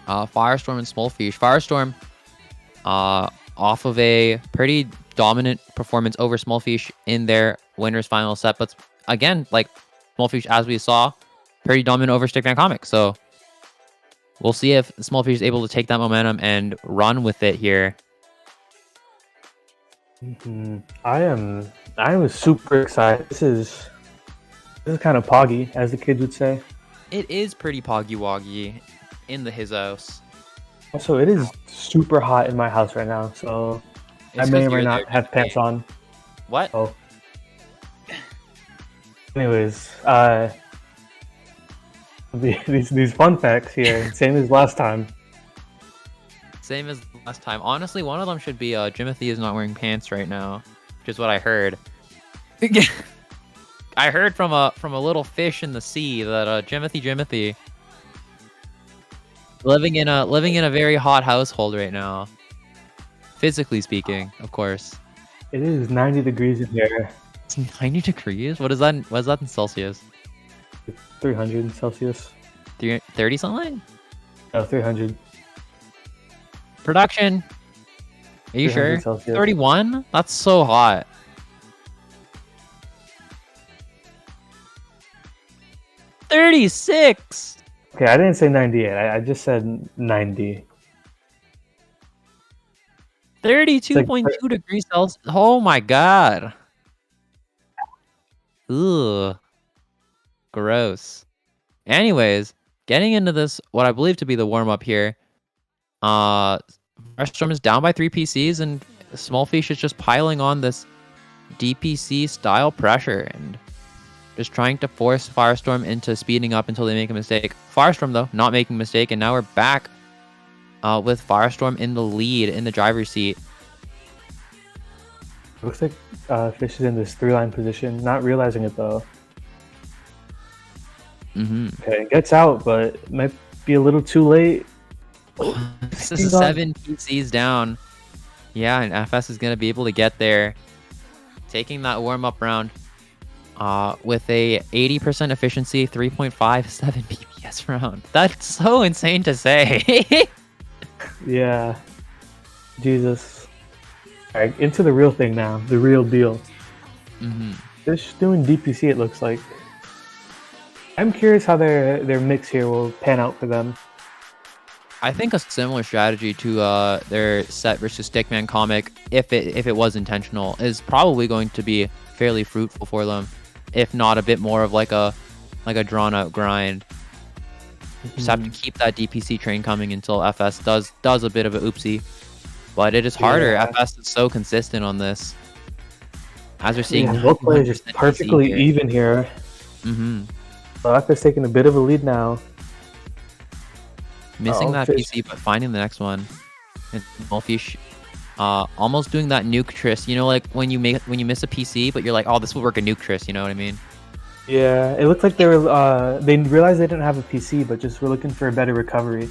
Firestorm and Smolfeesh. Firestorm, off of a pretty dominant performance over Smolfeesh in their winners final set, but again, like Smolfeesh, as we saw, pretty dominant over Stickman Comic. So we'll see if Smolfeesh is able to take that momentum and run with it here. I am super excited. This is kind of poggy, as the kids would say. It is pretty poggy woggy in his house. Also, it is super hot in my house right now, so I may or may not have pants on. What? Oh. Anyways, these fun facts here, same as last time. Same as last time. Honestly, one of them should be Jimothy is not wearing pants right now, which is what I heard. I heard from a little fish in the sea that JimothyJimothy living in a very hot household right now. Physically speaking, of course. It is 90 degrees in here. It's 90 degrees? What is that? What is that in Celsius? 300 Celsius. 30 something? No, 300. Production. Are you sure? Celsius. 31? That's so hot. $36. Okay, I didn't say 98. I just said 90. 32.2 degrees Celsius. Oh my god. Ugh. Gross. Anyways, getting into this, what I believe to be the warm-up here. Firestorm is down by 3 PCs, and Smolfeesh is just piling on this DPC style pressure and just trying to force Firestorm into speeding up until they make a mistake. Firestorm, though, not making a mistake, and now we're back with Firestorm in the lead in the driver's seat. Looks like Fish is in this 3-line position, not realizing it though. Okay, gets out, but might be a little too late. This is 7 PCs down. Yeah, and FS is going to be able to get there. Taking that warm-up round with a 80% efficiency, 3.57 PPS round. That's so insane to say. Yeah. Jesus. Alright, into the real thing now. The real deal. They're just doing DPC, it looks like. I'm curious how their mix here will pan out for them. I think a similar strategy to their set versus Stickman Comic, if it was intentional, is probably going to be fairly fruitful for them, if not a bit more of like a drawn out grind. Just have to keep that DPC train coming until FS does a bit of a oopsie. But it is harder. Yeah. FS is so consistent on this. As we're seeing, both players just perfectly even here. So FS taking a bit of a lead now. Missing that PC, but finding the next one. And Smolfeesh, almost doing that nuke tris. You know, like when you miss a PC, but you're like, oh, this will work a nuke tris. You know what I mean? Yeah, it looked like they realized they didn't have a PC, but just were looking for a better recovery.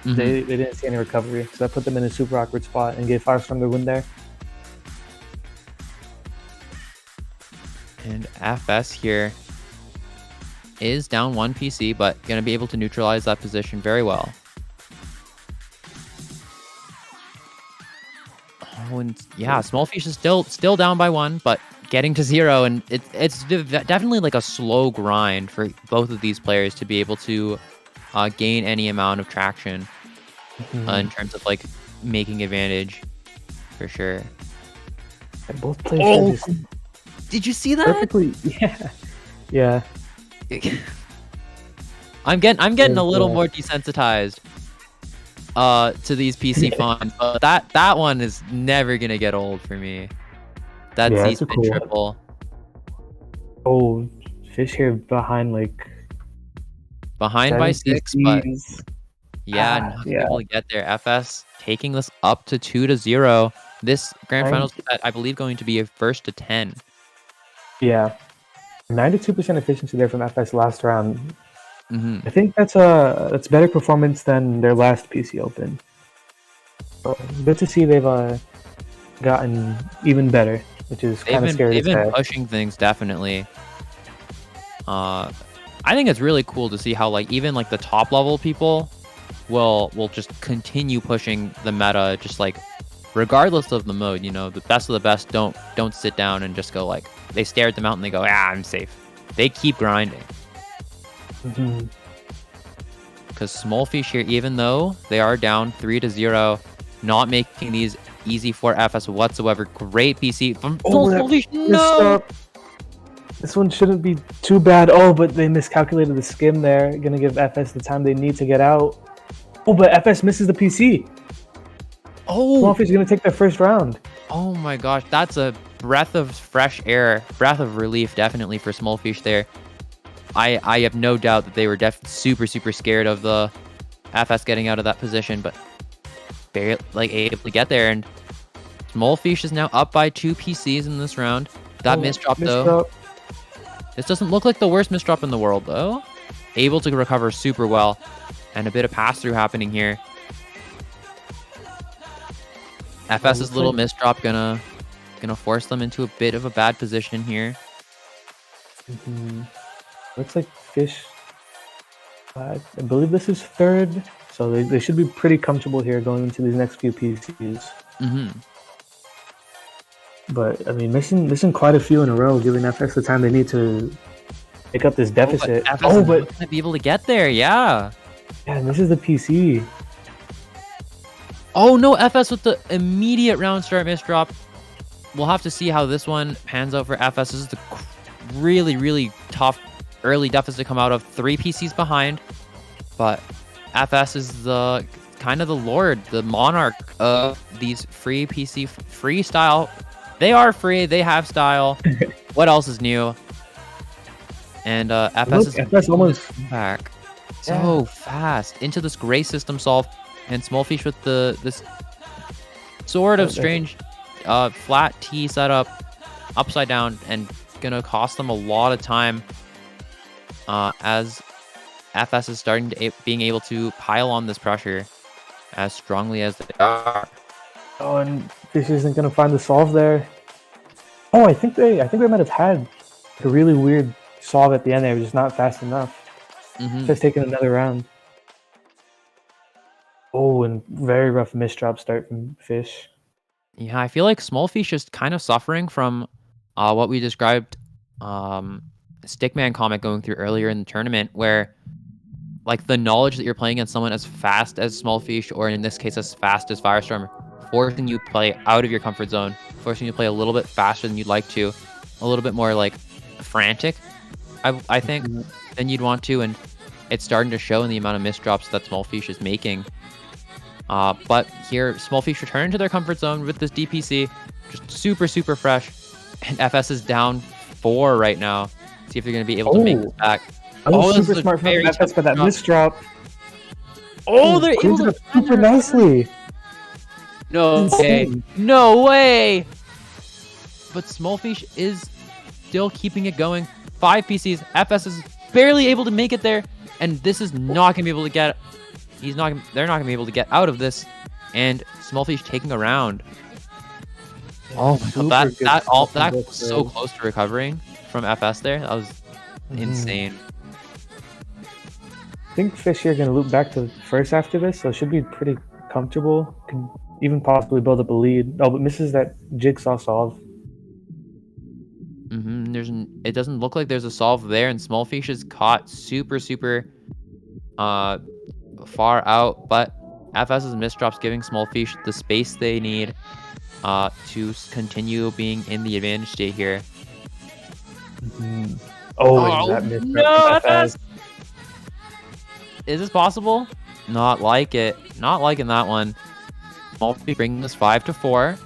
They didn't see any recovery, so that put them in a super awkward spot and gave Firestorm the win there. And FS here is down 1 PC, but going to be able to neutralize that position very well. Oh, and yeah, Smolfeesh is still down by 1, but getting to 0, and it's definitely like a slow grind for both of these players to be able to gain any amount of traction in terms of like making advantage, for sure. And both players did you see that? Perfectly, yeah. I'm getting a little more desensitized to these PC fonts, but that one is never gonna get old for me. That Z-spin triple. Oh, Fish here behind by 6, but yeah, not able to get there. FS taking this up to 2-0. This grand finals, I believe, going to be a 1st to 10. Yeah, 92% efficiency there from FS last round. I think that's better performance than their last PCOpen. Good to see they've gotten even better, which is kind of scary. They've been pushing things, definitely. I think it's really cool to see how even the top level people will just continue pushing the meta, just like regardless of the mode. You know, the best of the best don't sit down and just go like they stare at the mountain. They go, I'm safe. They keep grinding. Because Smolfeesh here, even though they are down 3-0, not making these easy for FS whatsoever. Great PC from Smolfeesh. No. This one shouldn't be too bad. Oh, but they miscalculated the skim there. Gonna give FS the time they need to get out. Oh, but FS misses the PC. Oh, Smolfeesh is gonna take their first round. Oh my gosh, that's a breath of fresh air, breath of relief, definitely for Smolfeesh there. I have no doubt that they were super scared of the FS getting out of that position, but barely able to get there. And Smolfeesh is now up by 2 PCs in this round. That misdrop though. This doesn't look like the worst misdrop in the world though. Able to recover super well, and a bit of pass through happening here. FS's little misdrop gonna force them into a bit of a bad position here. Looks like Fish. I believe this is third, so they should be pretty comfortable here going into these next few PCs. But I mean, missing quite a few in a row, giving FS the time they need to pick up this deficit. But gonna be able to get there, yeah. Yeah, and this is the PC. Oh no, FS with the immediate round start misdrop. We'll have to see how this one pans out for FS. This is the really tough early deficit to come out of. 3 PCs behind, but FS is the kind of the lord, the monarch of these free PC freestyle. They are free. They have style. What else is new? And FS almost back so fast into this gray system solve, and Smolfeesh with this sort of strange flat T setup upside down, and gonna cost them a lot of time as FS is starting to being able to pile on this pressure as strongly as they are. Oh, and Fish isn't gonna find the solve there. Oh, I think they might have had a really weird solve at the end there, just not fast enough. Just taking another round. Oh, and very rough misdrop start from Fish. Yeah, I feel like Smolfeesh is kind of suffering from what we described Stickman comic going through earlier in the tournament, where like the knowledge that you're playing against someone as fast as Smolfeesh, or in this case as fast as Firestorm, forcing you to play out of your comfort zone, forcing you to play a little bit faster than you'd like to, a little bit more like frantic, I think, than you'd want to, and it's starting to show in the amount of misdrops that Smolfeesh is making. But here, Smolfeesh return to their comfort zone with this DPC, just super fresh, and FS is down 4 right now. See if they're going to be able to make this back. Super smart from FS for that misdrop. Oh, they're able to super nicely. No way. No way. But Smolfeesh is still keeping it going. 5 PCs. FS is barely able to make it there, and this is not going to be able to get. They're not going to be able to get out of this, and Smolfeesh taking a round. Oh my god, that was so close to recovering from FS there. That was insane. I think Fish here going to loop back to first after this, so it should be pretty comfortable. Can even possibly build up a lead. Oh, but misses that jigsaw solve. It doesn't look like there's a solve there, and Smolfeesh is caught super far out, but FS's misdrops giving Smolfeesh the space they need to continue being in the advantage state here. Oh, that misdrop no, FS! Is this possible? Not like it. Not liking that one. Smolfeesh bringing this 5-4.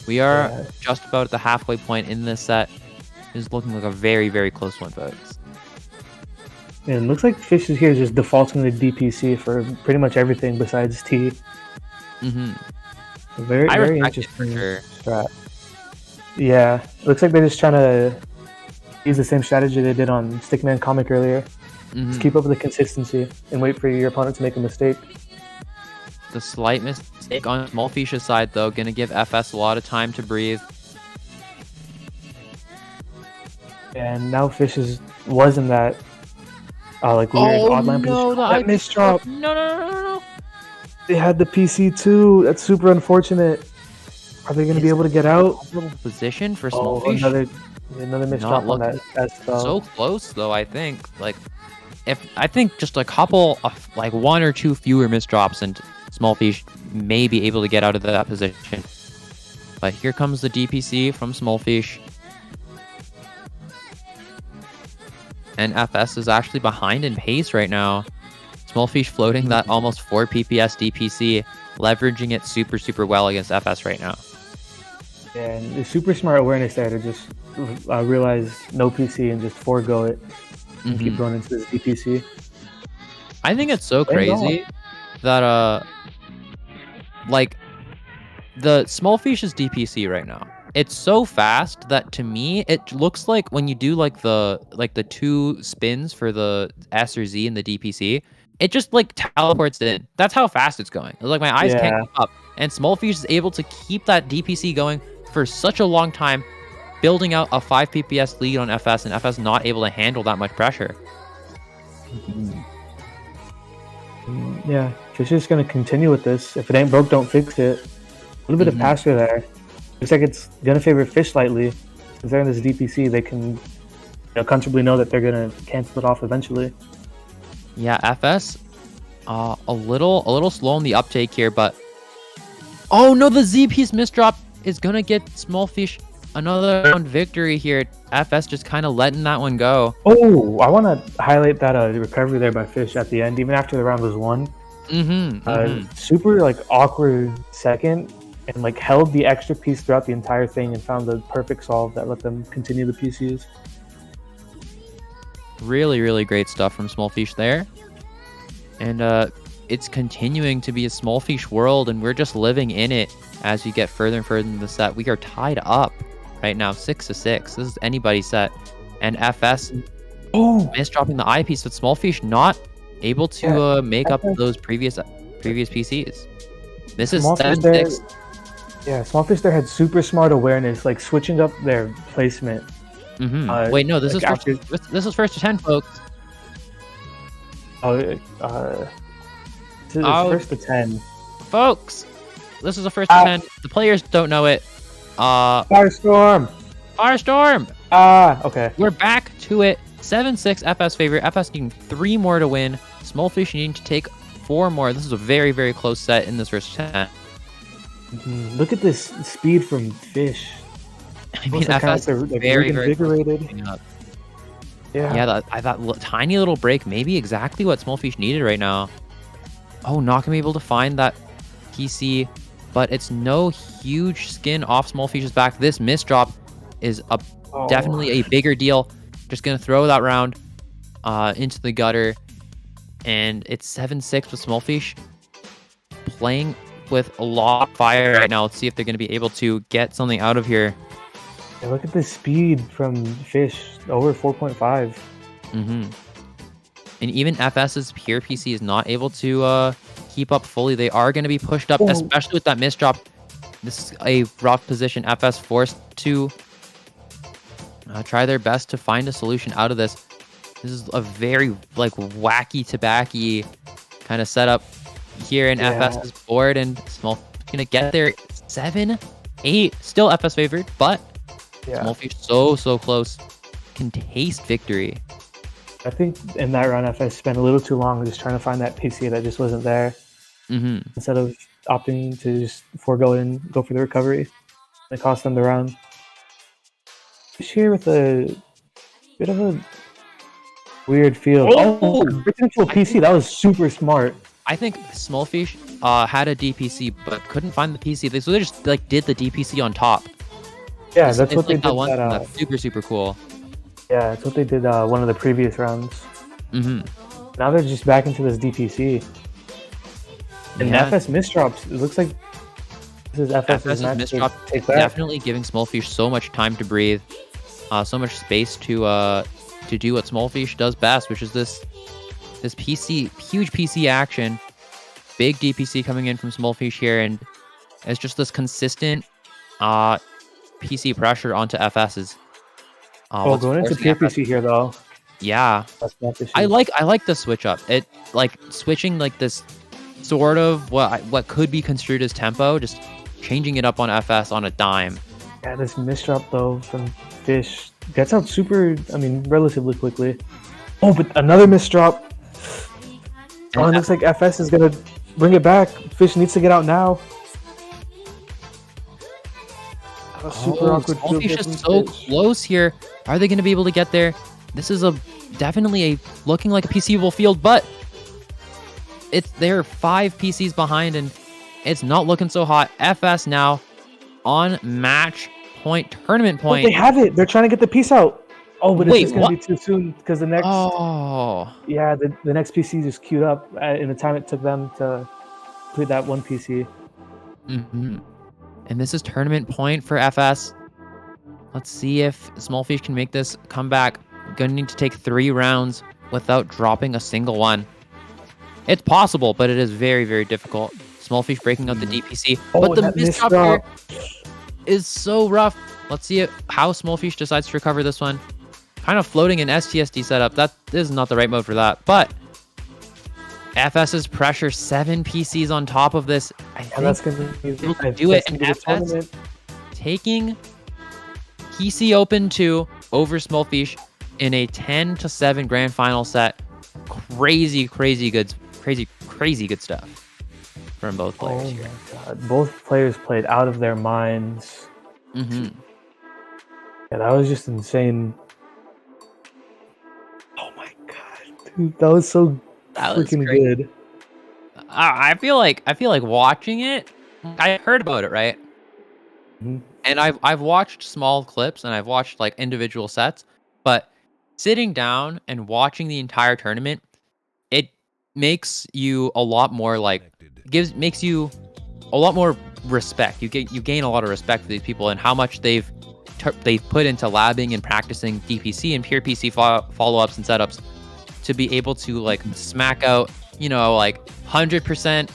We are just about at the halfway point in this set. This is looking like a very close one, folks. Yeah, it looks like Fish is here just defaulting the DPC for pretty much everything besides T. Very interesting strat. Yeah, looks like they're just trying to use the same strategy they did on Stickman comic earlier. Just keep up with the consistency and wait for your opponent to make a mistake. The slight mistake on Smolfeesh's side, though, gonna give FS a lot of time to breathe. And now Fish was in that like weird odd line position. That misdrop. No. They had the PC too. That's super unfortunate. Are they going to be able to get out? Position for Oh, Smolfeesh. another missed drop on that spell. So close though, I think. Like, I think just a couple of like 1 or 2 fewer misdrops and Smolfeesh may be able to get out of that position. But here comes the DPC from Smolfeesh. And FS is actually behind in pace right now. Smolfeesh floating that almost 4 PPS DPC, leveraging it super, super well against FS right now. Yeah, and the super smart awareness there to just realize no PC and just forego it and keep going into this DPC. I think it's so crazy that like the Smolfeesh's DPC right now. It's so fast that to me it looks like when you do like the 2 spins for the S or Z in the DPC, it just like teleports in. That's how fast it's going. It's like my eyes can't keep up, and Smolfeesh is able to keep that DPC going for such a long time, building out a 5 PPS lead on FS, and FS not able to handle that much pressure. Yeah, Fish is going to continue with this. If it ain't broke, don't fix it. A little bit of pasture there. Looks like it's going to favor Fish slightly. Because they're in this DPC, they can comfortably know that they're going to cancel it off eventually. Yeah, FS, a little slow on the uptake here, but oh no, the Z piece misdrop is gonna get Smolfeesh another round victory here. FS just kind of letting that one go. Oh, I want to highlight that recovery there by Fish at the end, even after the round was won. Super like awkward second, and like held the extra piece throughout the entire thing and found the perfect solve that let them continue the PCs. Really, really great stuff from Smolfeesh there. And it's continuing to be a Smolfeesh world, and we're just living in it as we get further and further in the set. We are tied up right now, 6-6. This is anybody's set. And FS misdropping the eyepiece, with Smolfeesh not able to make up those previous PCs. This is 7-6. Yeah, Smolfeesh there had super smart awareness, like switching up their placement. Wait, no, this is first to 10, folks. It's first to 10. Folks, this is a first to 10. The players don't know it. Firestorm! Okay. We're back to it. 7-6 FS favor. FS needing 3 more to win. Smolfeesh needing to take 4 more. This is a very, very close set in this first 10. Look at this speed from Fish. I mean, FS is very, very invigorated. Yeah, that tiny little break may be exactly what Smolfeesh needed right now. Oh, not gonna be able to find that PC, but it's no huge skin off Smolfeesh's back. This misdrop is definitely a bigger deal. Just gonna throw that round into the gutter, and it's 7-6 with Smolfeesh playing with a lot of fire right now. Let's see if they're gonna be able to get something out of here. Yeah, look at the speed from Fish, over 4.5. And even FS's pure PC is not able to keep up fully. They are going to be pushed up, especially with that misdrop. This is a rough position. FS forced to try their best to find a solution out of this. This is a very like wacky tobacky kind of setup here in FS's board, and Smolfeesh going to get there. 7-8, still FS favored, but Smolfeesh so close. Can taste victory. I think in that round, FS spent a little too long just trying to find that PC that just wasn't there. Instead of opting to just forego and go for the recovery. It cost them the round. Fish here with a bit of a weird field. Potential PC. That was super smart. I think Smolfeesh had a DPC but couldn't find the PC. So they just like did the DPC on top. Yeah, that's what they did. That's super cool. Yeah, that's what they did one of the previous rounds. Now they're just back into this DPC. And FS misdrops. It looks like this is FS's misdrop. Definitely giving Smolfeesh so much time to breathe, so much space to do what Smolfeesh does best, which is this PC, huge PC action. Big DPC coming in from Smolfeesh here, and it's just this consistent PC pressure onto FS's. Going into pure PC here though. Yeah, I like the switch up. It like switching like this sort of what could be construed as tempo, just changing it up on FS on a dime. Yeah, this misdrop though from Fish gets out super, I mean, relatively quickly. Oh, but another misdrop. Oh, it looks like FS is gonna bring it back. Fish needs to get out now. A super awkward field Smolfeesh from is so Fish. close here. Are they going to be able to get there? This is definitely looking like a PCable field, but they're 5 PCs behind, and it's not looking so hot. FS now on match point, tournament point. Oh, they have it. They're trying to get the piece out. Oh, but Wait, it's going to be too soon because the next. Oh. Yeah, the next PC just queued up in the time it took them to complete that one PC. Mm-hmm. And this is tournament point for FS. Let's see if Smolfeesh can make this comeback. Gonna need to take 3 rounds without dropping a single one. It's possible, but it is very, very difficult. Smolfeesh breaking out the DPC. But the misdrop here is so rough. Let's see how Smolfeesh decides to recover this one. Kind of floating an STSD setup. That is not the right mode for that. But FS's pressure, 7 PCs on top of this. I think that's going to be do it. And FS taking PCOpen 2 over Smolfeesh in a 10-7 grand final set. Crazy good stuff from both players here. My God. Both players played out of their minds. Mm-hmm. Yeah, that was just insane. Oh my God, dude, that was so freaking good. I feel like watching it. I heard about it, right? Mm-hmm. And I've watched small clips and I've watched like individual sets, but sitting down and watching the entire tournament, it makes you a lot more makes you a lot more respect. You gain a lot of respect for these people and how much they've put into labbing and practicing DPC and pure PC follow-ups and setups to be able to like smack out, like 100%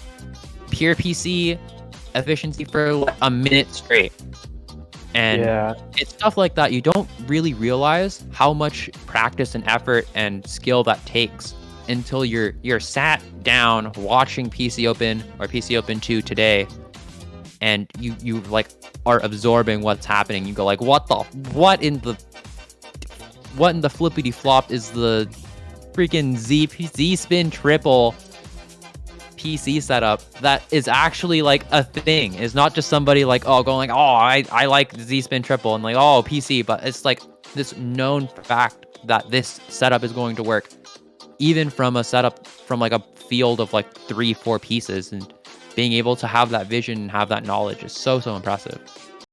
pure PC efficiency for like a minute straight. And it's stuff like that. You don't really realize how much practice and effort and skill that takes until you're sat down watching PCOpen or PCOpen 2 today, and you like are absorbing what's happening. You go like, what in the flippity flop is the freaking Z spin triple PC setup that is actually like a thing. Is not just somebody like going like, I like Z spin triple and like PC, but it's like this known fact that this setup is going to work, even from a setup from like a field of like 3-4 pieces, and being able to have that vision and have that knowledge is so impressive.